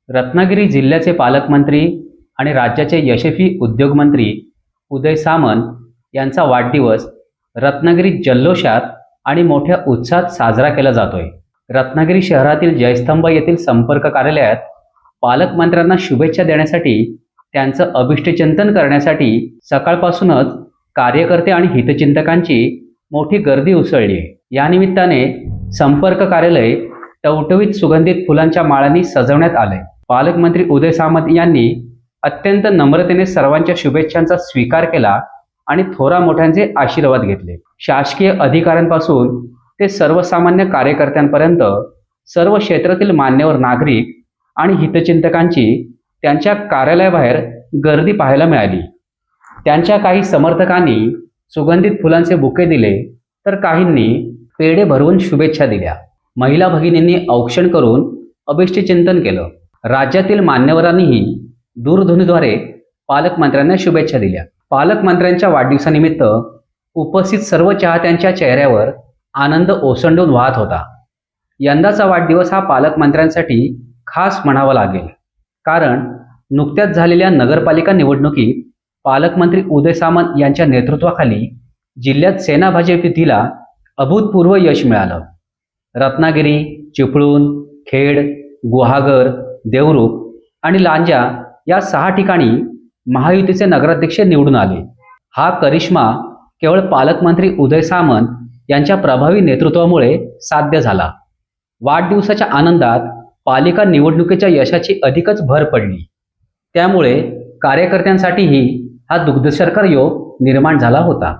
रत्नागिरी जिल्ह्याचे पालकमंत्री आणि राज्याचे यशस्वी उद्योगमंत्री उदय सामंत यांचा वाढदिवस रत्नागिरीत जल्लोषात आणि मोठ्या उत्साहात साजरा केला जातोय. रत्नागिरी शहरातील जयस्तंभ येथील संपर्क कार्यालयात पालकमंत्र्यांना शुभेच्छा देण्यासाठी त्यांचं अभिष्टचिंतन करण्यासाठी सकाळपासूनच कार्यकर्ते आणि हितचिंतकांची मोठी गर्दी उसळली आहे. या निमित्ताने संपर्क कार्यालय टवटवीत सुगंधित फुलांच्या माळांनी सजवण्यात आले. पालकमंत्री उदय सामंत यांनी अत्यंत नम्रतेने सर्वांच्या शुभेच्छांचा स्वीकार केला आणि थोरा मोठ्यांचे आशीर्वाद घेतले. शासकीय अधिकाऱ्यांपासून ते सर्वसामान्य कार्यकर्त्यांपर्यंत सर्व क्षेत्रातील मान्यवर नागरिक आणि हितचिंतकांची त्यांच्या कार्यालयाबाहेर गर्दी पाहायला मिळाली. त्यांच्या काही समर्थकांनी सुगंधित फुलांचे बुके दिले तर काहींनी पेढे भरवून शुभेच्छा दिल्या. महिला भगिनींनी औक्षण करून अभिष्टचिंतन केलं. राज्यातील मान्यवरांनीही दूरध्वनीद्वारे पालकमंत्र्यांना शुभेच्छा दिल्या. पालकमंत्र्यांच्या वाढदिवसानिमित्त उपस्थित सर्व चाहत्यांच्या चेहऱ्यावर आनंद ओसंडून वाहत होता. यंदाचा वाढदिवस हा पालकमंत्र्यांसाठी खास म्हणावा लागेल, कारण नुकत्याच झालेल्या नगरपालिका निवडणुकीत पालकमंत्री उदय सामंत यांच्या नेतृत्वाखाली जिल्ह्यात सेना भाजप युतीला अभूतपूर्व यश मिळालं. रत्नागिरी, चिपळूण, खेड, गुहागर, देवरुख आणि लांजा या 6 ठिकाणी महायुतीचे नगराध्यक्ष निवडून आले. हा करिश्मा केवळ पालकमंत्री उदय सामंत यांच्या प्रभावी नेतृत्वामुळे साध्य झाला. वाढदिवसाच्या आनंदात पालिका निवडणुकीच्या यशाची अधिकच भर पडली. त्यामुळे कार्यकर्त्यांसाठीही हा दुग्धशर्करा योग निर्माण झाला होता.